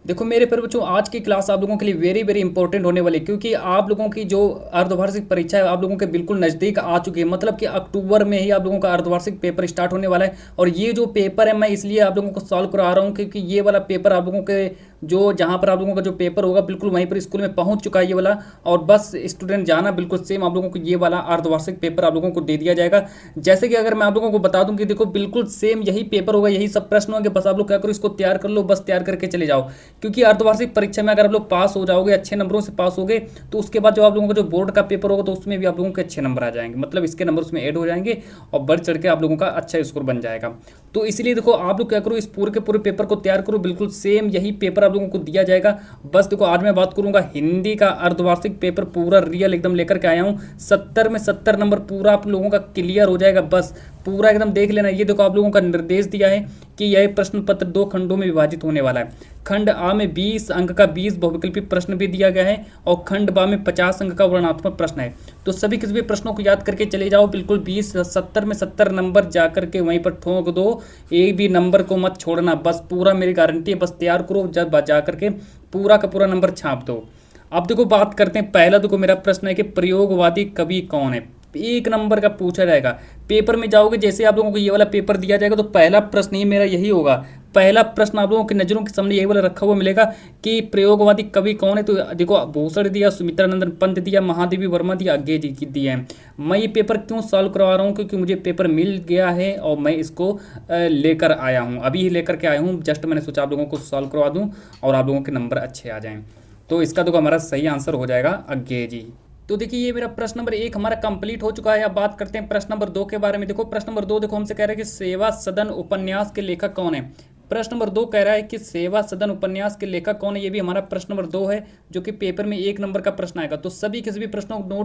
देखो मेरे प्यारे बच्चों, आज की क्लास आप लोगों के लिए वेरी वेरी इंपॉर्टेंट होने वाली है, क्योंकि आप लोगों की जो अर्धवार्षिक परीक्षा है आप लोगों के बिल्कुल नज़दीक आ चुकी है। मतलब कि अक्टूबर में ही आप लोगों का अर्धवार्षिक पेपर स्टार्ट होने वाला है। और ये जो पेपर है मैं इसलिए आप लोगों को सॉल्व करा रहा हूँ क्योंकि ये वाला पेपर आप लोगों के जो जहाँ पर आप लोगों का जो पेपर होगा बिल्कुल वहीं पर स्कूल में पहुँच चुका है ये वाला। और बस स्टूडेंट जाना बिल्कुल सेम आप लोगों को ये वाला अर्धवार्षिक पेपर आप लोगों को दे दिया जाएगा। जैसे कि अगर मैं आप लोगों को बता दूं कि देखो बिल्कुल सेम यही पेपर होगा, यही सब प्रश्न होंगे, बस आप लोग क्या करो इसको तैयार कर लो, बस तैयार करके चले जाओ। क्योंकि अर्धवार्षिक परीक्षा में अगर आप लोग पास हो जाओगे, अच्छे नंबरों से पास होगे, तो उसके बाद जो आप लोगों का जो बोर्ड का पेपर होगा तो उसमें भी आप लोगों के अच्छे नंबर आ जाएंगे। मतलब इसके नंबर उसमें ऐड हो जाएंगे और बढ़ चढ़ के आप लोगों का अच्छा स्कोर बन जाएगा। तो इसलिए देखो आप लोग क्या करो, इस पूरे के पूरे पेपर को तैयार करो, बिल्कुल सेम यही पेपर आप लोगों को दिया जाएगा। बस देखो आज मैं बात करूंगा हिंदी का अर्धवार्षिक पेपर, पूरा रियल एकदम लेकर के आया हूँ। 70 में 70 नंबर पूरा आप लोगों का क्लियर हो जाएगा। बस पूरा एकदम देख लेना। ये देखो आप लोगों का निर्देश दिया है कि यह प्रश्न पत्र 2 खंडों में विभाजित होने वाला है। खंड आ में 20 अंक का 20 बहुविकल्पी प्रश्न भी दिया गया है और खंड बा में 50 अंक का वर्णनात्मक प्रश्न है। तो सभी के सभी प्रश्नों को याद करके चले जाओ, बिल्कुल 70 में 70 नंबर जा करके वहीं पर ठोक दो, एक भी नंबर को मत छोड़ना। बस पूरा मेरी गारंटी है, बस तैयार करो, जब जा करके पूरा का पूरा नंबर छाप दो। अब देखो बात करते हैं, पहला देखो मेरा प्रश्न है कि प्रयोगवादी कवि कौन है। एक नंबर का पूछा जाएगा। पेपर में जाओगे, जैसे आप लोगों को ये वाला पेपर दिया जाएगा तो पहला प्रश्न ही मेरा यही होगा। पहला प्रश्न आप लोगों की नज़रों के सामने यही वाला रखा हुआ मिलेगा कि प्रयोगवादी कवि कौन है। तो देखो भूषण दिया, सुमित्रा नंदन पंत दिया, महादेवी वर्मा दिया, आगे जी की दिया है। मैं ये पेपर क्यों सॉल्व करवा रहा हूँ, क्योंकि मुझे पेपर मिल गया है और मैं इसको लेकर आया हूँ, अभी ही लेकर के आया हूँ। जस्ट मैंने सोचा आप लोगों को सॉल्व करवा दूँ और आप लोगों के नंबर अच्छे आ जाएँ। तो इसका देखो हमारा सही आंसर हो जाएगा आगे जी। तो देखिए ये मेरा प्रश्न नंबर 1 हमारा कंप्लीट हो चुका है। अब बात करते हैं प्रश्न नंबर 2 के बारे में। देखो प्रश्न नंबर 2 देखो हमसे कह रहा है कि सेवा सदन उपन्यास के लेखक कौन है। प्रश्न नंबर 2 कह रहा है कि सेवा सदन उपन्यास के लेखक कौन है। ये भी हमारा प्रश्न नंबर 2 है जो कि पेपर में 1 नंबर का प्रश्न आएगा। तो सभी के सभी प्रश्नों को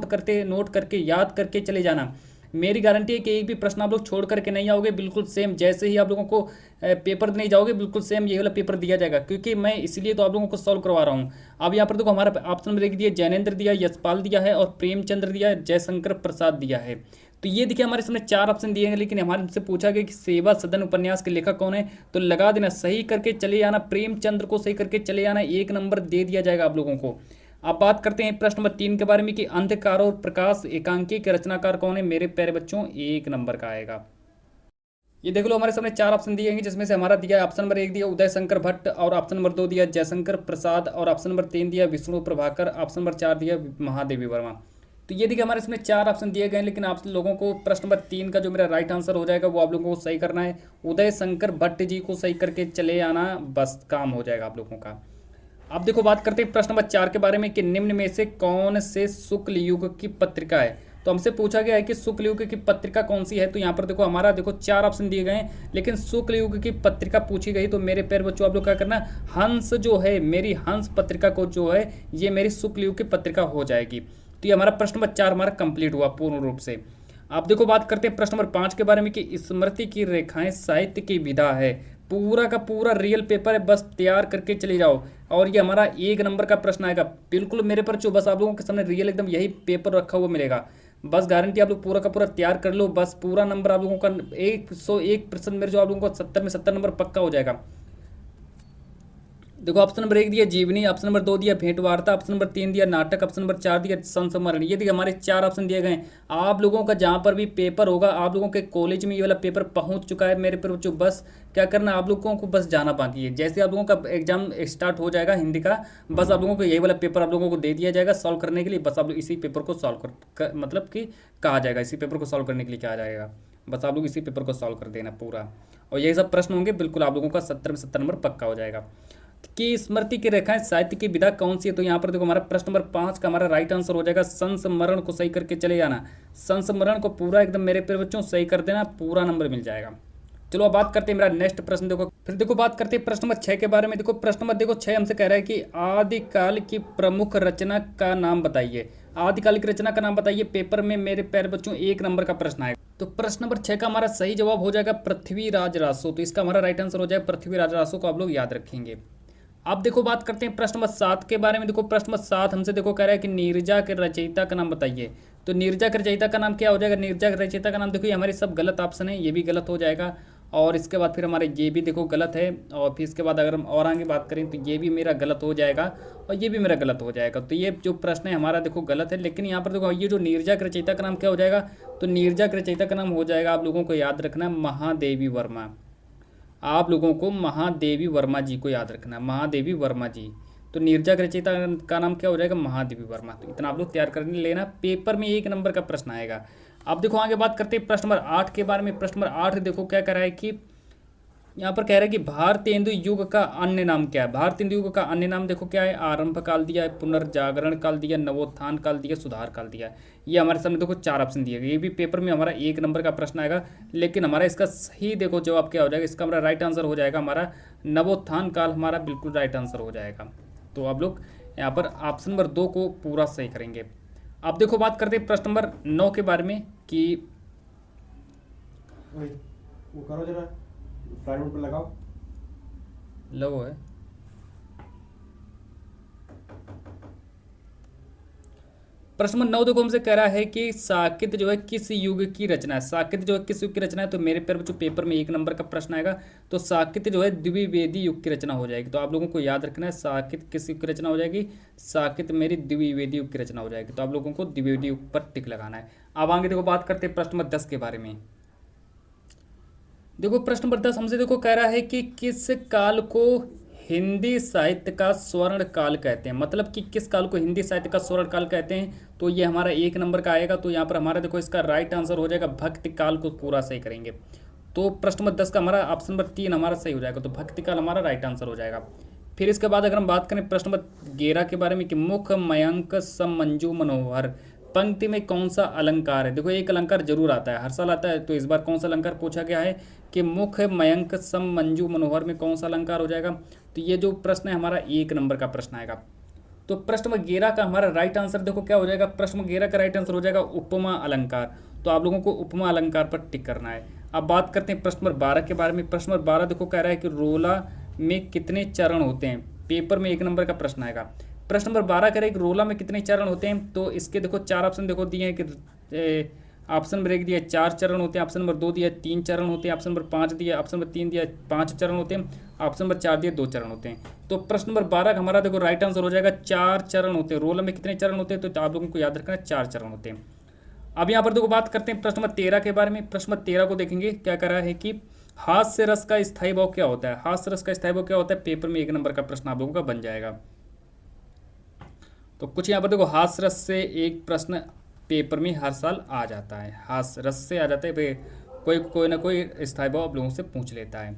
नोट करके याद करके चले जाना। मेरी गारंटी है कि एक भी प्रश्न आप लोग छोड़ करके नहीं आओगे। बिल्कुल सेम जैसे ही आप लोगों को पेपर नहीं जाओगे, बिल्कुल सेम ये वाला पेपर दिया जाएगा, क्योंकि मैं इसलिए तो आप लोगों को सॉल्व करवा रहा हूँ। अब यहाँ पर देखो हमारा ऑप्शन नंबर 1 दिया जैनेन्द्र दिया, यशपाल दिया है और प्रेमचंद्र दिया है, जयशंकर प्रसाद दिया है। तो ये देखिए हमारे सामने 4 ऑप्शन दिए हैं, लेकिन हमारे से पूछा गया कि सेवा सदन उपन्यास के लेखक कौन है। तो लगा देना, सही करके चले आना, प्रेमचंद्र को सही करके चले आना, 1 नंबर दे दिया जाएगा आप लोगों को। अब बात करते हैं प्रश्न नंबर 3 के बारे में कि अंधकार और प्रकाश एकांकी के रचनाकार कौन है। मेरे प्यारे बच्चों 1 नंबर का आएगा। ये देख लो हमारे सामने 4 ऑप्शन दिए हैं, जिसमें से हमारा दिया ऑप्शन नंबर 1 दिया उदय शंकर भट्ट और ऑप्शन नंबर 2 दिया जयशंकर प्रसाद और ऑप्शन नंबर 3 दिया विष्णु प्रभाकर, ऑप्शन नंबर 4 दिया महादेवी वर्मा। तो ये देखिए हमारे इसमें 4 ऑप्शन दिए गए हैं, लेकिन आप लोगों को प्रश्न नंबर 3 का जो मेरा राइट आंसर हो जाएगा वो आप लोगों को सही करना है। उदय शंकर भट्ट जी को सही करके चले आना, बस काम हो जाएगा आप लोगों का। अब देखो बात करते हैं प्रश्न नंबर 4 के बारे में कि निम्न में से कौन से शुक्ल युग की पत्रिका है। तो हमसे पूछा गया है कि शुक्ल युग की पत्रिका कौन सी है। तो यहाँ पर देखो हमारा देखो 4 ऑप्शन दिए गए हैं, लेकिन शुक्ल युग की पत्रिका पूछी गई। तो मेरे प्यारे बच्चों आप लोग क्या करना, हंस जो है, मेरी हंस पत्रिका को जो है ये मेरी शुक्ल युग की पत्रिका हो जाएगी। तो ये हमारा प्रश्न नंबर 4 हमारा कंप्लीट हुआ पूर्ण रूप से। आप देखो बात करते हैं प्रश्न नंबर 5 के बारे में कि स्मृति की रेखाएं साहित्य की विधा है। पूरा का पूरा रियल पेपर है, बस तैयार करके चले जाओ। और ये हमारा 1 नंबर का प्रश्न आएगा। बिल्कुल मेरे पर जो बस आप लोगों के सामने रियल एकदम यही पेपर रखा हुआ मिलेगा। बस गारंटी आप लोग पूरा का पूरा तैयार कर लो, बस पूरा नंबर आप लोगों का 101% मेरे जो आप लोगों को 70 में 70 नंबर पक्का हो जाएगा। देखो ऑप्शन नंबर 1 दिया जीवनी, ऑप्शन नंबर 2 दिया भेंट वार्ता, ऑप्शन नंबर 3 दिया नाटक, ऑप्शन नंबर 4 दिया संस्मरण। ये देखिए हमारे 4 ऑप्शन दिए गए हैं। आप लोगों का जहाँ पर भी पेपर होगा, आप लोगों के कॉलेज में ये वाला पेपर पहुँच चुका है मेरे पर। जो बस क्या करना, आप लोगों को बस जाना बाकी है। जैसे आप लोगों का एग्जाम स्टार्ट हो जाएगा हिंदी का, बस आप लोगों को यही वाला पेपर आप लोगों को दे दिया जाएगा सॉल्व करने के लिए। बस आप लोग इसी पेपर को सॉल्व मतलब कि कहा जाएगा, इसी पेपर को सॉल्व करने के लिए कहा जाएगा। बस आप लोग इसी पेपर को सॉल्व कर देना पूरा, और यही सब प्रश्न होंगे। बिल्कुल आप लोगों का 70 में 70 नंबर पक्का हो जाएगा। कि स्मृति की रेखाएं साहित्य की विधा कौन सी है। तो यहाँ पर देखो हमारा प्रश्न नंबर 5 का हमारा राइट आंसर हो जाएगा संस्मरण को सही करके चले जाना। संस्मरण को पूरा एकदम मेरे प्यारे बच्चों सही कर देना, पूरा नंबर मिल जाएगा। चलो अब बात करते हैं मेरा नेक्स्ट प्रश्न। देखो फिर देखो बात करते हैं प्रश्न नंबर 6 के बारे में। देखो प्रश्न नंबर देखो 6 हमसे कह रहा है कि आदिकाल की प्रमुख रचना का नाम बताइए। आदिकाल की रचना का नाम बताइए। पेपर में मेरे प्यारे बच्चों 1 नंबर का प्रश्न आएगा। तो प्रश्न नंबर 6 का हमारा सही जवाब हो जाएगा पृथ्वीराज रासो। तो इसका हमारा राइट आंसर हो जाएगा पृथ्वीराज रासो को आप लोग याद रखेंगे। अब देखो बात करते हैं प्रश्न नंबर 7 के बारे में। देखो प्रश्न नंबर 7 हमसे देखो कह रहा है कि नीरजा के रचयिता का नाम बताइए। तो नीरजा के रचयिता का नाम क्या हो जाएगा। नीरजा के रचयिता का नाम देखो ये हमारे सब गलत ऑप्शन है, ये भी गलत हो जाएगा। और इसके बाद फिर हमारे ये भी देखो गलत है, और फिर इसके बाद अगर हम और आगे बात करें तो ये भी मेरा गलत हो जाएगा और ये भी मेरा गलत हो जाएगा। तो ये जो प्रश्न है हमारा देखो गलत है। लेकिन यहाँ पर देखो ये जो नीरजा के रचयिता का नाम क्या हो जाएगा, तो नीरजा के रचयिता का नाम हो जाएगा, आप लोगों को याद रखना, महादेवी वर्मा। आप लोगों को महादेवी वर्मा जी को याद रखना है, महादेवी वर्मा जी। तो नीरजा के रचयिता का नाम क्या हो जाएगा, महादेवी वर्मा। तो इतना आप लोग तैयार कर लेना, पेपर में 1 नंबर का प्रश्न आएगा। अब देखो आगे बात करते हैं प्रश्न नंबर 8 के बारे में। प्रश्न नंबर 8 देखो क्या कह रहा है कि यहाँ पर कह रहा है कि भारतीय हिंदू युग का अन्य नाम क्या है। भारतीय हिंदू युग का अन्य नाम देखो क्या है, आरंभ काल दिया है, पुनर्जागरण काल दिया, नवोत्थान काल दिया, सुधार काल दिया है। ये हमारे सामने देखो 4 ऑप्शन दिए गए। ये भी पेपर में हमारा 1 नंबर का प्रश्न आएगा। लेकिन हमारा इसका सही देखो जवाब क्या हो जाएगा, इसका हमारा राइट आंसर हो जाएगा हमारा नवोत्थान काल, हमारा बिल्कुल राइट आंसर हो जाएगा। तो आप लोग यहाँ पर ऑप्शन नंबर 2 को पूरा सही करेंगे। अब देखो बात करते हैं प्रश्न नंबर 9 के बारे में कि वो करो जरा फ्लाइट मोड पे लगाओ। लो है प्रश्न नंबर 9 देखो हमसे कह रहा है कि साकित जो है किस युग की रचना है। साकित जो है किस युग की रचना है, तो मेरे पर जो पेपर में 1 नंबर का प्रश्न आएगा, तो साकित जो है द्विवेदी युग की रचना हो जाएगी। तो आप लोगों को याद रखना है साकित किस युग की रचना हो जाएगी, साकित मेरी द्विवेदी युग की रचना हो जाएगी। तो आप लोगों को द्विवेदी युग पर टिक लगाना है। अब आगे देखो बात करते हैं प्रश्न नंबर 10 के बारे में। देखो प्रश्न नंबर 10 हमसे देखो कह रहा है कि किस काल को हिंदी साहित्य का स्वर्ण काल कहते हैं। मतलब कि किस काल को हिंदी साहित्य का स्वर्ण काल कहते हैं, तो ये हमारा 1 नंबर का आएगा। तो यहाँ पर हमारा देखो इसका राइट आंसर हो जाएगा भक्ति काल को पूरा सही करेंगे। तो प्रश्न नंबर 10 का हमारा ऑप्शन नंबर 3 हमारा सही हो जाएगा। तो भक्ति काल हमारा राइट आंसर हो जाएगा। फिर इसके बाद अगर हम बात करें प्रश्न नंबर 11 के बारे में कि मुख मयंक सम मंजू मनोहर पंक्ति में कौन सा अलंकार है। देखो एक अलंकार जरूर आता है, हर साल आता है। तो इस बार कौन सा अलंकार पूछा गया है कि मुख मयंक सम मंजू मनोहर में कौन सा अलंकार हो जाएगा। तो ये जो प्रश्न है हमारा 1 नंबर का प्रश्न आएगा। तो प्रश्न नंबर 11 का हमारा राइट आंसर देखो क्या हो जाएगा, प्रश्न नंबर 11 का राइट आंसर हो जाएगा उपमा अलंकार। तो आप लोगों को उपमा अलंकार पर टिक करना है। अब बात करते हैं प्रश्न नंबर 12 के बारे में। प्रश्न नंबर 12 देखो कह रहा है कि रोला में कितने चरण होते हैं। पेपर में 1 नंबर का प्रश्न आएगा। प्रश्न नंबर 12 कह रहा है कि रोला में कितने चरण होते हैं। तो इसके देखो 4 ऑप्शन देखो दिए हैं कि ऑप्शन नंबर 1 दिया 4 चरण होते हैं, ऑप्शन नंबर 2 दिया 3 चरण होते हैं, ऑप्शन नंबर 5 दिया, ऑप्शन नंबर 3 दिया 5 चरण होते हैं, ऑप्शन नंबर 4 दिया 2 चरण होते हैं। तो प्रश्न नंबर 12 का हमारा देखो राइट आंसर हो जाएगा 4 चरण होते हैं। रोला में कितने चरण होते हैं, तो आप लोगों को याद रखना है 4 चरण होते हैं। अब यहाँ पर देखो बात करते हैं प्रश्न नंबर 13 के बारे में। प्रश्न नंबर 13 को देखेंगे क्या कर रहा है कि हास्य रस का स्थायी भाव क्या होता है। हास्य रस का स्थायी भाव क्या होता है, पेपर में 1 नंबर का प्रश्न आप लोगों का बन जाएगा। तो कुछ यहाँ पर देखो हास्य रस से एक प्रश्न पेपर में हर साल आ जाता है, हास्य रस से आ जाता है, कोई ना कोई स्थायी भाव आप लोगों से पूछ लेता है।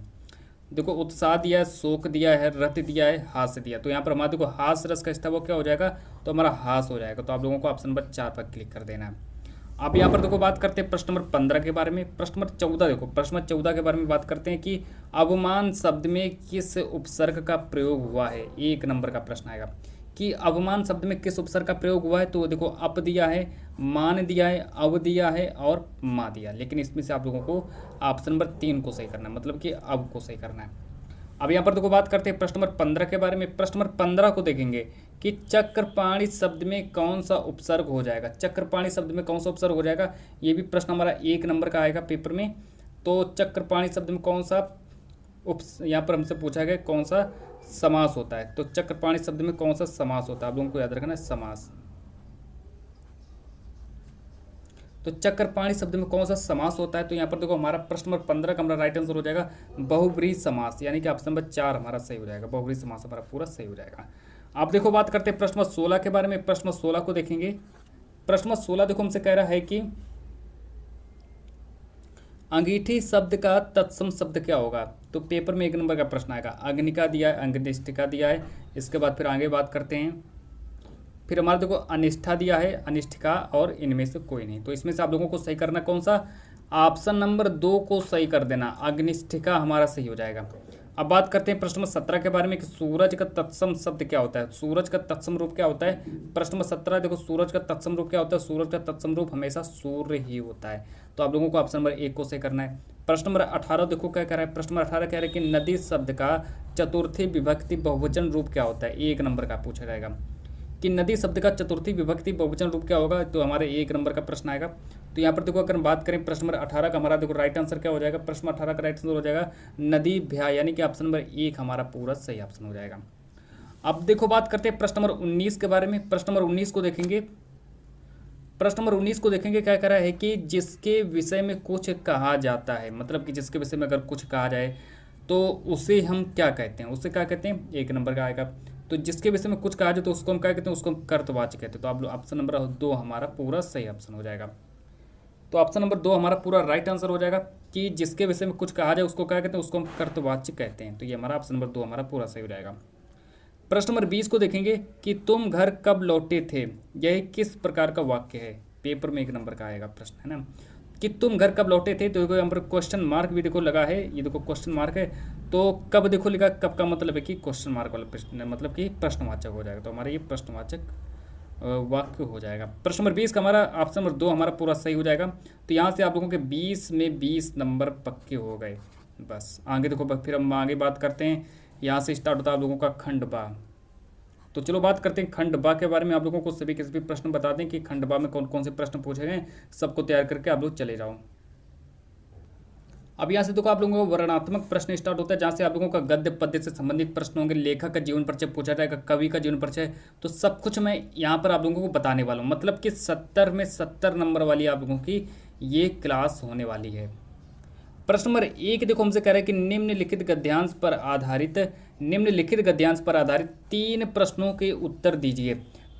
देखो उत्साह दिया है, शोक दिया है, रति दिया है, हास्य दिया। तो यहाँ पर हमारा देखो हास्य रस का स्थायी भाव क्या हो जाएगा, तो हमारा हास हो जाएगा। तो आप लोगों को ऑप्शन नंबर 4 पर क्लिक कर देना है। अब यहाँ पर देखो बात करते हैं प्रश्न नंबर 15 के बारे में। प्रश्न नंबर 14 देखो, प्रश्न नंबर 14 के बारे में बात करते हैं कि अवमान शब्द में किस उपसर्ग का प्रयोग हुआ है। 1 नंबर का प्रश्न आएगा कि अवमान शब्द में किस उपसर्ग का प्रयोग हुआ है। तो देखो अप दिया है, मान दिया है, अव दिया है और मा दिया। लेकिन इसमें से आप लोगों को ऑप्शन नंबर 3 को सही करना है, मतलब कि अव को सही करना है। अब यहाँ पर देखो बात करते हैं प्रश्न नंबर 15 के बारे में। प्रश्न नंबर 15 को देखेंगे कि चक्रपाणी शब्द में कौन सा उपसर्ग हो जाएगा। चक्रपाणी शब्द में कौन सा उपसर्ग हो जाएगा, ये भी प्रश्न हमारा 1 नंबर का आएगा पेपर में। तो चक्रपाणी शब्द में कौन सा यहाँ पर हमसे पूछा गया कौन सा समास होता है। तो चक्रपाणी शब्द में कौन सा समास होता है, आप लोगों को याद रखना है समास। तो चक्रपाणी शब्द में कौन सा समास होता है, तो यहाँ पर देखो हमारा प्रश्न नंबर 15 का हमारा राइट आंसर हो जाएगा बहुब्रीहि समास, यानी कि ऑप्शन नंबर 4 हमारा सही हो जाएगा। बहुब्रीहि समास हमारा पूरा सही हो जाएगा। आप देखो बात करते हैं प्रश्न नंबर 16 के बारे में। प्रश्न नंबर 16 को देखेंगे। प्रश्न नंबर 16 देखो हमसे कह रहा है कि अंगीठी शब्द का तत्सम शब्द क्या होगा। तो पेपर में 1 नंबर का प्रश्न आएगा। अग्निका दिया है, अंगनिष्ठिका दिया है। इसके बाद फिर आगे बात करते हैं। फिर हमारा देखो अनिष्ठा दिया है, अनिष्ठिका और इनमें से कोई नहीं। तो इसमें से आप लोगों को सही करना कौन सा, ऑप्शन नंबर 2 को सही कर देना, अग्निष्ठिका हमारा सही हो जाएगा। अब बात करते हैं प्रश्न नंबर 17 के बारे में कि सूरज का तत्सम शब्द क्या होता है। सूरज का तत्सम रूप क्या होता है। प्रश्न नंबर 17 देखो सूरज का तत्सम रूप क्या होता है। सूरज का तत्सम रूप हमेशा सूर्य ही होता है। तो आप लोगों को ऑप्शन नंबर 1 को सही करना है। प्रश्न नंबर 18 देखो क्या कह रहा है। प्रश्न नंबर 18 कह रहा है कि नदी शब्द का चतुर्थी विभक्ति बहुवचन रूप क्या होता है। 1 नंबर का पूछा जाएगा कि नदी शब्द का चतुर्थी विभक्ति बहुवचन रूप क्या होगा। तो हमारे 1 नंबर का प्रश्न आएगा। तो यहाँ पर देखो अगर हम बात करें प्रश्न नंबर 18 का हमारा देखो राइट आंसर क्या हो जाएगा, प्रश्न 18 का राइट आंसर हो जाएगा नदी भ्या, यानी कि ऑप्शन नंबर 1 हमारा पूरा सही ऑप्शन हो जाएगा। अब देखो बात करते हैं प्रश्न नंबर 19 के बारे में। प्रश्न नंबर 19 को देखेंगे, प्रश्न नंबर 19 को देखेंगे क्या कह रहा है कि जिसके विषय में कुछ कहा जाता है, मतलब कि जिसके विषय में अगर कुछ कहा जाए तो उसे हम क्या कहते हैं, उसे क्या कहते हैं, 1 नंबर का आएगा। तो जिसके विषय में कुछ कहा जाए तो उसको हम क्या कहते हैं, उसको हम कर्तवाची कहते हैं। तो आप लोग ऑप्शन नंबर 2 हमारा पूरा सही ऑप्शन हो जाएगा। तो ऑप्शन नंबर 2 हमारा पूरा राइट आंसर हो जाएगा कि जिसके विषय में कुछ कहा जाए उसको क्या कहते हैं, उसको हम कर्तवाच्य कहते हैं। तो ये हमारा ऑप्शन नंबर 2 हमारा पूरा सही हो जाएगा। प्रश्न नंबर 20 को देखेंगे कि तुम घर कब लौटे थे, यह किस प्रकार का वाक्य है। पेपर में 1 नंबर का आएगा प्रश्न, है ना, कि तुम घर कब लौटे थे। तो देखो यहाँ पर क्वेश्चन मार्क भी देखो लगा है, ये देखो क्वेश्चन मार्क है। तो कब देखो लिखा, कब का मतलब है कि क्वेश्चन मार्क वाला प्रश्न, मतलब कि प्रश्नवाचक हो जाएगा। तो हमारा ये प्रश्नवाचक वाक्य हो जाएगा। प्रश्न नंबर 20 का हमारा ऑप्शन नंबर 2 हमारा पूरा सही हो जाएगा। तो यहाँ से आप लोगों के 20 में 20 नंबर पक्के हो गए। बस आगे देखो फिर हम आगे बात करते हैं, यहाँ से स्टार्ट होता है आप लोगों का खंड बा। तो चलो बात करते हैं खंड बा के बारे में। आप लोगों को सभी के सभी प्रश्न बता दें कि खंड बा में कौन कौन से प्रश्न पूछे गए, सबको तैयार करके आप लोग चले जाओ। अब यहाँ से देखो आप लोगों को वर्णनात्मक प्रश्न स्टार्ट होता है, जहाँ से आप लोगों का गद्य पद्य से संबंधित प्रश्न होंगे, लेखक का जीवन परिचय पूछा जाएगा, कवि का जीवन परिचय। तो सब कुछ मैं यहाँ पर आप लोगों को बताने वाला हूँ, मतलब कि 70 में 70 नंबर वाली आप लोगों की ये क्लास होने वाली है। प्रश्न नंबर 1 देखो हमसे कह रहा है कि निम्नलिखित गद्यांश पर आधारित 3 प्रश्नों के उत्तर दीजिए।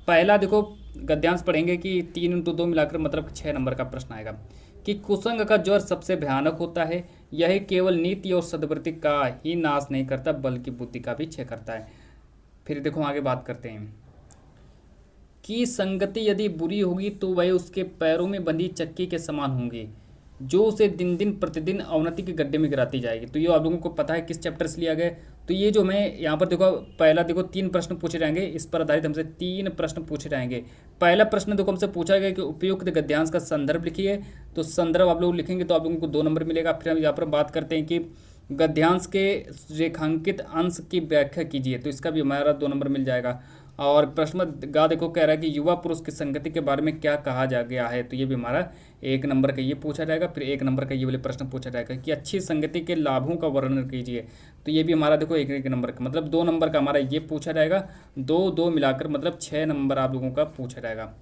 पहला देखो गद्यांश पढ़ेंगे कि 3 × 2 मिलाकर मतलब 6 नंबर का प्रश्न आएगा कि कुसंग का ज्वर सबसे भयानक होता है, यह केवल नीति और सद्वृत्ति का ही नाश नहीं करता बल्कि बुद्धि का भी क्षय करता है। फिर देखो आगे बात करते हैं कि संगति यदि बुरी होगी तो वह उसके पैरों में बंधी चक्की के समान होंगी, जो उसे दिन दिन प्रतिदिन अवनति के गड्ढे में गिराती जाएगी। तो ये आप लोगों को पता है किस चैप्टर से लिया गया। तो ये जो मैं यहाँ पर देखो पहला देखो 3 प्रश्न पूछे जाएंगे, इस पर आधारित हमसे 3 प्रश्न पूछे जाएंगे। पहला प्रश्न देखो हमसे पूछा गया कि उपयुक्त गद्यांश का संदर्भ लिखिए। तो संदर्भ आप लोग लिखेंगे तो आप लोगों को 2 नंबर मिलेगा। फिर हम यहाँ पर बात करते हैं कि गद्यांश के रेखांकित अंश की व्याख्या कीजिए, तो इसका भी हमारा 2 नंबर मिल जाएगा। और प्रश्न गा देखो कह रहा है कि युवा पुरुष की संगति के बारे में क्या कहा जा गया है, तो ये भी हमारा 1 नंबर का ये पूछा जाएगा। फिर 1 नंबर का ये वाले प्रश्न पूछा जाएगा कि अच्छी संगति के लाभों का वर्णन कीजिए, तो ये भी हमारा देखो 1 नंबर का मतलब 2 नंबर का हमारा ये पूछा जाएगा। 2 मिलाकर मतलब 6 नंबर आप लोगों का पूछा जाएगा।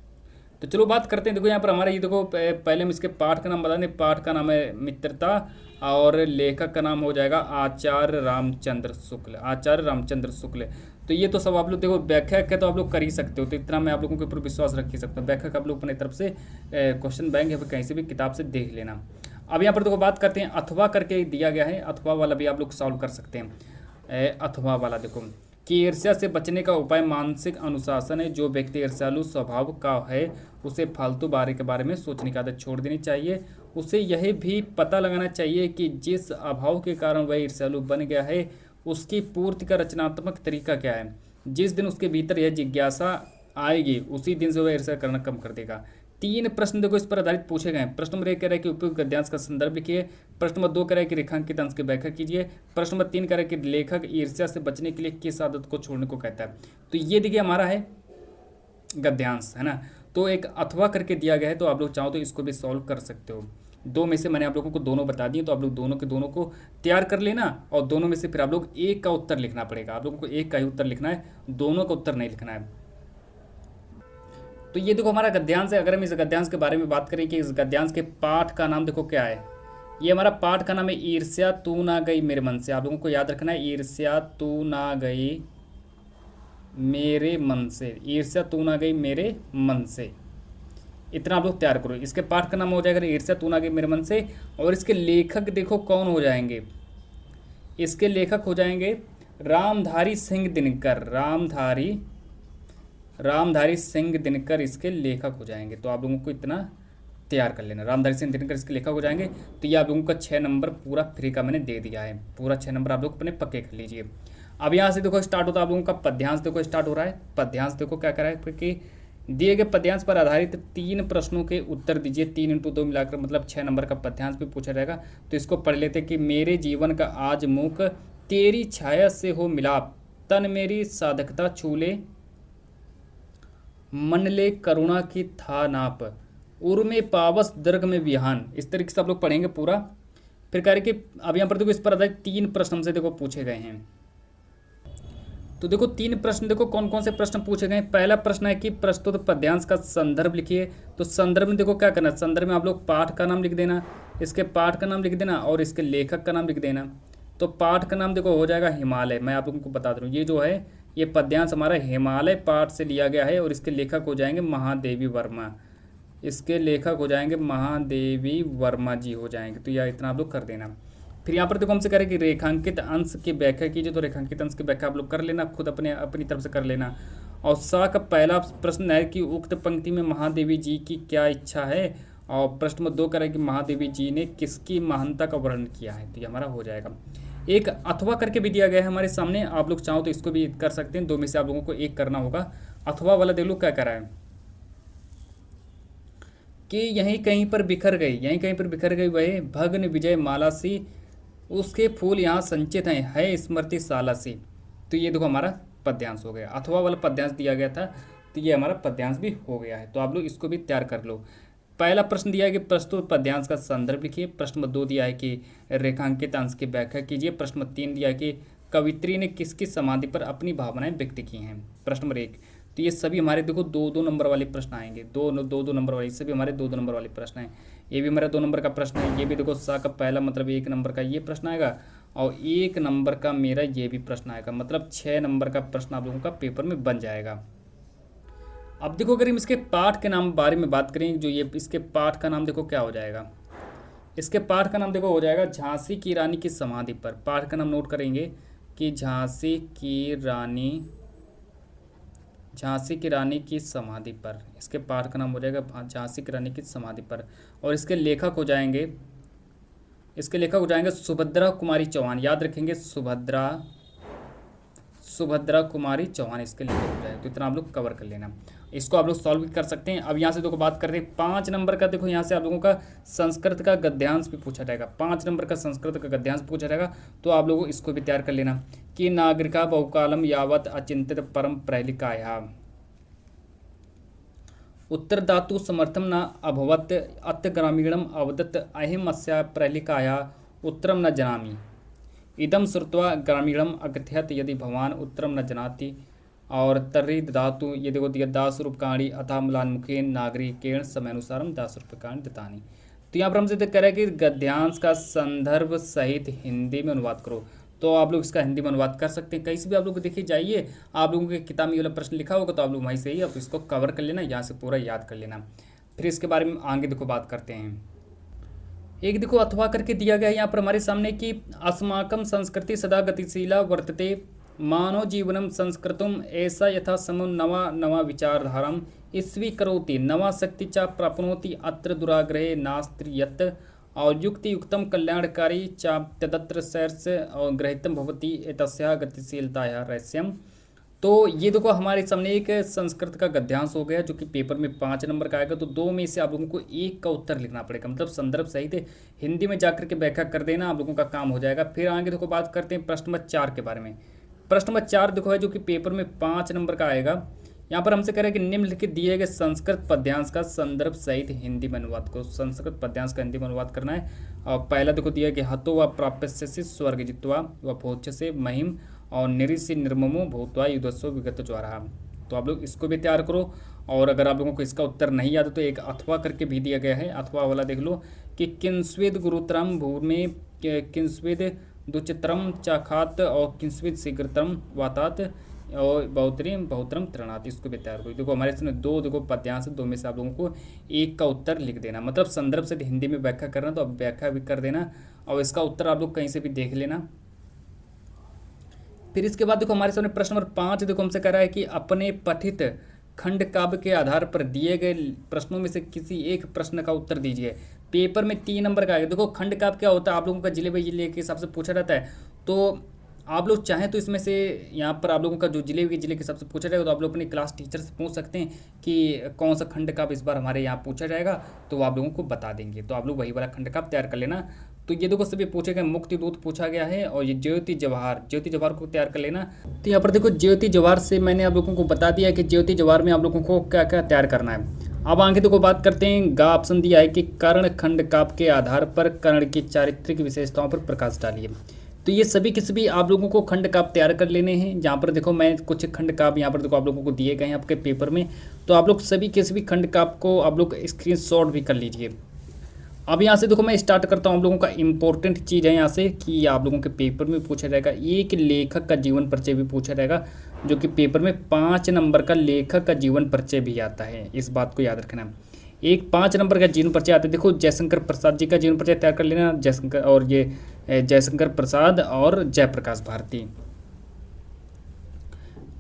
तो चलो बात करते हैं, देखो यहाँ पर हमारा ये देखो पहले हम इसके पाठ का नाम बता दें। पाठ का नाम है मित्रता और लेखक का नाम हो जाएगा आचार्य रामचंद्र शुक्ल, आचार्य रामचंद्र शुक्ल। तो ये तो सब आप लोग देखो व्याख्या है तो आप लोग कर ही सकते हो, तो इतना मैं आप लोगों के ऊपर विश्वास रख ही सकता हूँ। व्याख्या आप लोग अपने तरफ से क्वेश्चन बैंक या फिर कहीं से भी किताब से देख लेना। अब यहाँ पर देखो बात करते हैं अथवा करके दिया गया है, अथवा वाला भी आप लोग सॉल्व कर सकते हैं। अथवा वाला देखो कि ईर्ष्या से बचने का उपाय मानसिक अनुशासन है, जो व्यक्ति ईर्ष्यालु स्वभाव का है उसे फालतू के बारे में सोचने की आदत छोड़ देनी चाहिए। उसे यह भी पता लगाना चाहिए कि जिस अभाव के कारण वह ईर्ष्यालु बन गया है उसकी पूर्ति का रचनात्मक तरीका क्या है। जिस दिन उसके भीतर यह जिज्ञासा आएगी उसी दिन से वह ईर्ष्या करना कम कर देगा। 3 प्रश्न देखो इस पर आधारित पूछे गए हैं। प्रश्न नंबर 1 कह रहा है कि उपयुक्त गद्यांश का संदर्भ लिखिए। प्रश्न नंबर 2 कह रहा है कि रेखांकित अंश की व्याख्या कीजिए। प्रश्न नंबर 3 कह रहा है कि लेखक ईर्ष्या से बचने के लिए किस आदत को छोड़ने को कहता है। तो ये देखिए हमारा है गद्यांश, है ना। तो एक अथवा करके दिया गया है, तो आप लोग चाहो तो इसको भी सॉल्व कर सकते हो। 2 में से मैंने आप लोगों को दोनों बता दिए, तो आप लोग दोनों के दोनों को तैयार कर लेना और दोनों में से फिर आप लोग एक का उत्तर लिखना पड़ेगा। आप लोगों को एक का ही उत्तर लिखना है, दोनों का उत्तर नहीं लिखना है। तो ये देखो हमारा गद्यांश है। अगर हम इस गद्यांश के बारे में बात करें कि इस गद्यांश के पाठ का नाम देखो क्या है, ये हमारा पाठ का नाम है ईर्ष्या तू ना गई मेरे मन से। आप लोगों को याद रखना है ईर्ष्या तू ना गई मेरे मन से, ईर्ष्या तू ना गई मेरे मन से, इतना आप लोग तैयार करो। इसके पाठ का नाम हो जाएगा ईर्ष्या तू ना गई मेरे मन से। और इसके लेखक देखो कौन हो जाएंगे, इसके लेखक हो जाएंगे रामधारी सिंह दिनकर, रामधारी सिंह दिनकर इसके लेखक हो जाएंगे। तो आप लोगों को इतना तैयार कर लेना, रामधारी सिंह दिनकर इसके लेखक हो जाएंगे। तो ये आप लोगों का 6 नंबर पूरा फ्री का मैंने दे दिया है, पूरा 6 नंबर आप लोग अपने पक्के कर लीजिए। अब यहाँ से देखो स्टार्ट होता है आप लोगों का पद्यांश, देखो स्टार्ट हो रहा है। पद्यांश देखो क्या कर रहा है, क्योंकि दिए गए पद्यांश पर आधारित 3 प्रश्नों के उत्तर दीजिए। 3 × 2 मिलाकर मतलब 6 नंबर का पद्यांश भी पूछा जाएगा। तो इसको पढ़ लेते कि मेरे जीवन का आज मुख तेरी छाया से हो मिलाप, तन मेरी साधकता छू ले, मन ले करुणा की था नाप, उर में पावस दर्ग में विहान, इस तरीके से आप लोग पढ़ेंगे पूरा। फिर कह रहे कि अब यहाँ पर देखो इस पर आधारित 3 प्रश्न हमसे देखो पूछे गए हैं। तो देखो 3 प्रश्न, देखो कौन कौन से प्रश्न पूछे गए हैं। पहला प्रश्न है कि प्रस्तुत पद्यांश का संदर्भ लिखिए। तो संदर्भ में देखो क्या करना है, संदर्भ में आप लोग पाठ का नाम लिख देना, इसके पाठ का नाम लिख देना और इसके लेखक का नाम लिख देना। तो पाठ का नाम देखो हो जाएगा हिमालय। मैं आप लोगों को बता दूँ, ये जो है ये पद्यांश हमारा हिमालय पाठ से लिया गया है और इसके लेखक हो जाएंगे महादेवी वर्मा। इसके लेखक हो जाएंगे महादेवी वर्मा जी हो जाएंगे। तो यह इतना आप लोग कर देना। फिर यहाँ पर देखो हमसे कह रहे हैं कि रेखांकित अंश की व्याख्या कीजिए। तो रेखांकित अंश की व्याख्या आप लोग कर लेना, खुद अपनी तरफ से कर लेना। और सा का पहला प्रश्न है कि उक्त पंक्ति में महादेवी जी की क्या इच्छा है। और प्रश्न नंबर 2 कह रहे हैं कि महादेवी जी ने किसकी महानता का वर्णन किया है। तो ये हमारा हो जाएगा। एक अथवा करके भी दिया गया है हमारे सामने, आप लोग चाहो तो इसको भी कर सकते हैं। 2 में से आप लोगों को एक करना होगा। अथवा वाला देख लो क्या कह रहा है कि यहीं कहीं पर बिखर गई, यहीं कहीं पर बिखर गई वह भग्न विजय माला सी, उसके फूल यहाँ संचित हैं, है स्मृति साला सी। तो ये देखो हमारा पद्यांश हो गया। अथवा वाला पद्यांश दिया गया था, तो ये हमारा पद्यांश भी हो गया है। तो आप लोग इसको भी तैयार कर लो। पहला प्रश्न दिया है कि प्रस्तुत पद्यांश का संदर्भ लिखिए। प्रश्न नंबर 2 दिया है कि रेखांकित अंश की व्याख्या कीजिए। प्रश्न नंबर 3 दिया है कि कवित्री ने किसकी समाधि पर अपनी भावनाएं व्यक्त की हैं। प्रश्न नंबर 1। तो ये सभी हमारे देखो 2-2 नंबर वाले प्रश्न आएंगे। 2-2 नंबर वाले, सभी हमारे 2-2 नंबर वाले प्रश्न हैं। ये भी हमारा 2 नंबर का प्रश्न है। ये भी देखो सा का पहला मतलब 1 नंबर का ये प्रश्न आएगा और 1 नंबर का मेरा ये भी प्रश्न आएगा। मतलब 6 नंबर का प्रश्न आप लोगों का पेपर में बन जाएगा। अब देखो अगर हम इसके पाठ के नाम बारे में बात करें, जो ये इसके पाठ का नाम देखो क्या हो जाएगा। इसके पाठ का नाम देखो हो जाएगा झांसी की रानी की समाधि पर। पाठ का नाम नोट करेंगे कि झांसी की रानी की समाधि पर। इसके पाठ का नाम हो जाएगा झांसी की रानी की समाधि पर। और इसके लेखक हो जाएंगे सुभद्रा कुमारी चौहान। याद रखेंगे सुभद्रा कुमारी चौहान इसके लेखक हो जाएगा। तो इतना आप लोग कवर कर लेना। इसको आप लोग सॉल्व भी कर सकते हैं। अब यहाँ से देखो बात करते हैं 5 नंबर का। देखो यहाँ से आप लोगों का संस्कृत का गद्यांश भी पूछा जाएगा। 5 नंबर का संस्कृत का गद्यांश पूछा जाएगा। तो आप लोगों इसको भी तैयार कर लेना कि नागरिका बहुकालम यावत अचिंतित परम प्रहलिकाया उत्तर धातु समर्थम न अभवत अत ग्रामीणम अवदत अहिमस्या प्रहलिकाया उत्तरम न जनामि इदम श्रुत्वा ग्रामीणम अकथयत यदि भवान उत्तरम न जनाति। और तर्हि धातु ये देखो दिया 10 रूपकाणी अथा म्लान्मुखेन नागरिकेण समयानुसारम 10 रूपकाणी दत्तानि। तो यहाँ पर हमसे कह रहा है कि गद्यांश का संदर्भ सहित हिंदी में अनुवाद करो। तो आप लोग इसका हिंदी में अनुवाद कर सकते हैं। कहीं से भी आप लोग देखिए जाइए, आप लोगों के किताब में ये वाला प्रश्न लिखा होगा तो आप लोग वहीं से ही आप इसको कवर कर लेना, यहाँ से पूरा याद कर लेना। फिर इसके बारे में आगे देखो बात करते हैं। एक देखो अथवा करके दिया गया है यहाँ पर हमारे सामने कि अस्माकं संस्कृति सदा गतिशीला वर्तते मानव जीवनम संस्कृतम ऐसा यथा समम नवा नवा विचारधारम स्वीकरोति नवा शक्ति च प्राप्नोति अत्र दुराग्रहे नास्ति यत् और युक्ति युक्तम कल्याणकारी च तदत्र सैर्स और ग्रहितम भवति एतस्याः गतिशीलतायाः रहस्यम। तो ये देखो हमारे सामने एक संस्कृत का गद्यांश हो गया जो कि पेपर में 5 नंबर का आएगा। तो 2 में से आप लोगों को 1 का उत्तर लिखना पड़ेगा। मतलब संदर्भ सहित हिंदी में जाकर के व्याख्या कर देना, आप लोगों का काम हो जाएगा। फिर आगे देखो बात करते हैं प्रश्न नंबर 4 के बारे में। प्रश्न नंबर 4 देखो है जो कि पेपर में 5 नंबर का आएगा। यहाँ पर हमसे कह रहे हैं कि निम्नलिखित दिए गए संस्कृत पद्यांश का संदर्भ सहित हिंदी में अनुवाद करो। संस्कृत पद्यांश का हिंदी में अनुवाद करना है। और पहला देखो दिया कि हतो व प्राप्यस्य स्वर्ग जित्वा व भोज्य से महिम और निरिसी निर्ममो भूतवा युद्धस्व विगत ज्वारा। तो आप लोग इसको भी तैयार करो। और अगर आप लोगों को इसका उत्तर नहीं याद है तो एक अथवा करके भी दिया गया है। अथवा वाला देख लो कि किंस्विद गुरुतरम भूमि किंस्विद दुचित्रम चाखात और किंस्विद शीघ्रतम वातात और बहुतरम तृणात। इसको भी तैयार करो। देखो हमारे इसमें 2 देखो पद्यांश, 2 में से आप लोगों को 1 का उत्तर लिख देना। मतलब संदर्भ से हिंदी में व्याख्या करना तो अब व्याख्या भी कर देना और इसका उत्तर आप लोग कहीं से भी देख लेना। फिर इसके बाद देखो हमारे सामने प्रश्न नंबर 5 देखो हमसे कह रहा है कि अपने पठित खंड काव्य के आधार पर दिए गए प्रश्नों में से किसी एक प्रश्न का उत्तर दीजिए। पेपर में 3 नंबर का आएगा। देखो खंड काव्य क्या होता है, आप लोगों का जिले जिले के हिसाब से पूछा रहता है। तो आप लोग चाहें तो इसमें से यहाँ पर आप लोगों का जो जिले के हिसाब से पूछा जाएगा तो आप लोग अपने क्लास टीचर से पूछ सकते हैं कि कौन सा खंड काव्य इस बार हमारे यहाँ पूछा जाएगा, तो आप लोगों को बता देंगे। तो आप लोग वही वाला खंड काव्य तैयार कर लेना। तो ये देखो सभी पूछे गए मुक्ति दूत पूछा गया है और ये ज्योति जवाहर को तैयार कर लेना। तो यहाँ पर देखो ज्योति जवाहर से मैंने आप लोगों को बता दिया कि ज्योति जवाहर में आप लोगों को क्या क्या तैयार करना है। अब आगे देखो बात करते हैं, गा ऑप्शन दिया है कि कर्ण खंड काव्य के आधार पर कर्ण की चारित्रिक विशेषताओं पर प्रकाश डालिए। तो ये सभी के सभी आप लोगों को खंड काव्य तैयार कर लेने हैं। जहाँ पर देखो मैं कुछ खंड काव्य यहाँ पर देखो आप लोगों को दिए गए हैं आपके पेपर में, तो आप लोग सभी के सभी खंड काव्य को आप लोग स्क्रीनशॉट भी कर लीजिए। अब यहाँ से देखो मैं स्टार्ट करता हूँ। आप लोगों का इंपॉर्टेंट चीज़ है यहाँ से कि आप लोगों के पेपर में पूछा जाएगा, एक लेखक का जीवन परिचय भी पूछा जाएगा, जो कि पेपर में 5 नंबर का लेखक का जीवन परिचय भी आता है। इस बात को याद रखना। एक 5 नंबर का जीवन परिचय आता है। देखो जयशंकर प्रसाद जी का जीवन परिचय तैयार कर लेना, जयशंकर और ये जयशंकर प्रसाद और जयप्रकाश भारती।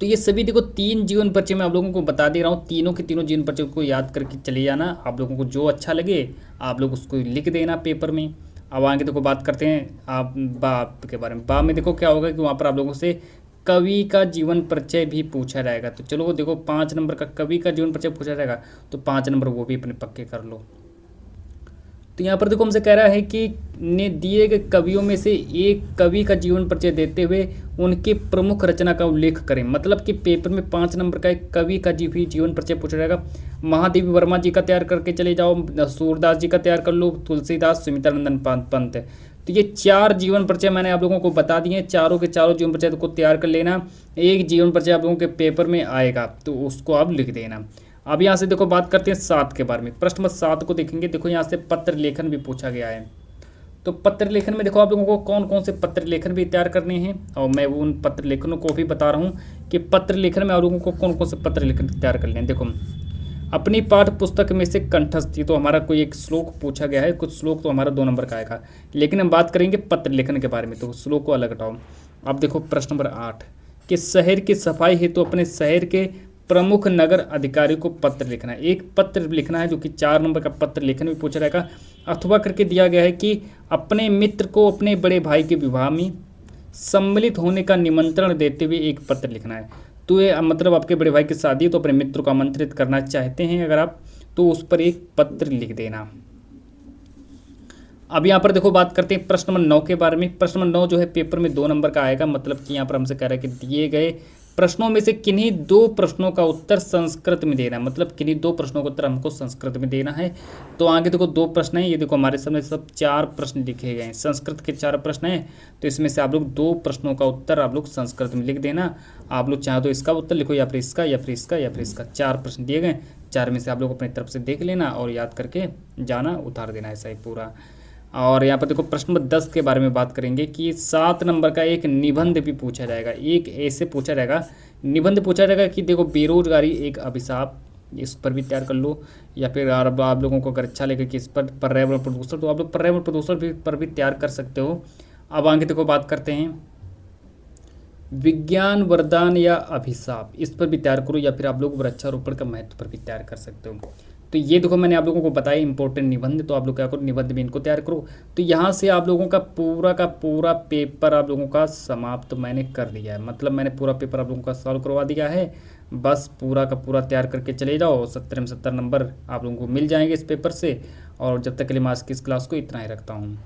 तो ये सभी देखो 3 जीवन परिचय मैं आप लोगों को बता दे रहा हूँ। तीनों के तीनों जीवन परिचय को याद करके चले जाना। आप लोगों को जो अच्छा लगे आप लोग उसको लिख देना पेपर में। अब आगे देखो बात करते हैं आप बाप के बारे में। बाप में देखो क्या होगा कि वहाँ पर आप लोगों से कवि का जीवन परिचय भी पूछा जाएगा। तो चलो देखो 5 नंबर का कवि का जीवन परिचय पूछा जाएगा, तो 5 नंबर वो भी अपने पक्के कर लो। तो यहाँ पर देखो हमसे कह रहा है कि ने दिए गए कवियों में से एक कवि का जीवन परिचय देते हुए उनके प्रमुख रचना का उल्लेख करें। मतलब कि पेपर में 5 नंबर का एक कवि का जीवन परिचय पूछा जाएगा। महादेवी वर्मा जी का तैयार करके चले जाओ, सूरदास जी का तैयार कर लो, तुलसीदास, सुमित्रानंदन पंत। तो ये 4 जीवन परिचय मैंने आप लोगों को बता दिए। चारों के चारों जीवन परिचय को तैयार कर लेना। एक जीवन परिचय आप लोगों के पेपर में आएगा तो उसको आप लिख देना। अब यहाँ से देखो बात करते हैं 7 के बारे में। प्रश्न नंबर 7 को देखेंगे। देखो यहाँ से पत्र लेखन भी पूछा गया है। तो पत्र लेखन में देखो आप लोगों को कौन कौन से पत्र लेखन भी तैयार करने हैं, और मैं उन पत्र लेखनों को भी बता रहा हूँ कि पत्र लेखन में आप लोगों को कौन कौन से पत्र लेखन तैयार करने हैं। देखो अपनी पाठ्य पुस्तक में से कंठस्थ, तो हमारा कोई एक श्लोक पूछा गया है, कुछ श्लोक तो हमारा 2 नंबर का आएगा, लेकिन हम बात करेंगे पत्र लेखन के बारे में, तो श्लोक को अलग हटाओ। अब देखो प्रश्न नंबर 8 कि शहर की सफाई हेतु अपने शहर के प्रमुख नगर अधिकारी को पत्र लिखना है। एक पत्र लिखना है जो कि 4 नंबर का पत्र लेखन भी पूछा जाएगा। अथवा करके दिया गया है कि अपने मित्र को अपने बड़े भाई के विवाह में सम्मिलित होने का निमंत्रण देते हुए एक पत्र लिखना है। तो ये मतलब आपके बड़े भाई की शादी, तो अपने मित्र को आमंत्रित करना चाहते हैं अगर आप, तो उस पर एक पत्र लिख देना। अब यहाँ पर देखो बात करते हैं प्रश्न नंबर 9 के बारे में। प्रश्न नंबर 9 जो है पेपर में 2 नंबर का आएगा। मतलब कि यहाँ पर हमसे कह रहा है कि दिए गए प्रश्नों में से किन्हीं 2 प्रश्नों का उत्तर संस्कृत में देना है। मतलब किन्हीं 2 प्रश्नों का उत्तर हमको संस्कृत में देना है। तो आगे देखो 2 प्रश्न हैं। ये देखो हमारे सामने सब 4 प्रश्न लिखे गए हैं, संस्कृत के 4 प्रश्न हैं। तो इसमें से आप लोग 2 प्रश्नों का उत्तर आप लोग संस्कृत में लिख देना। आप लोग चाहे तो इसका उत्तर लिखो, या फिर इसका, या फिर इसका, या फिर इसका। 4 प्रश्न दिए गए, 4 में से आप लोग अपनी तरफ से देख लेना और याद करके जाना, उतार देना ऐसा ही पूरा। और यहाँ पर देखो प्रश्न नंबर 10 के बारे में बात करेंगे कि 7 नंबर का एक निबंध भी पूछा जाएगा। एक ऐसे पूछा जाएगा, निबंध पूछा जाएगा कि देखो बेरोजगारी एक अभिशाप, इस पर भी तैयार कर लो। या फिर आप लोगों को अगर अच्छा लगे कि इस पर पर्यावरण प्रदूषण, तो आप लोग पर्यावरण प्रदूषण भी पर भी तैयार कर सकते हो। अब आगे देखो बात करते हैं विज्ञान वरदान या अभिशाप, इस पर भी तैयार करो। या फिर आप लोग वृक्षारोपण का महत्व पर भी तैयार कर सकते हो। तो ये देखो मैंने आप लोगों को बताया इंपॉर्टेंट निबंध, तो आप लोग क्या करो निबंध में इनको तैयार करो। तो यहाँ से आप लोगों का पूरा पेपर आप लोगों का समाप्त मैंने कर दिया है। मतलब मैंने पूरा पेपर आप लोगों का सॉल्व करवा दिया है। बस पूरा का पूरा तैयार करके चले जाओ। 70 में 70 नंबर आप लोगों को मिल जाएंगे इस पेपर से। और जब तक के लिए मैं आज की इस क्लास को इतना ही रखता हूँ।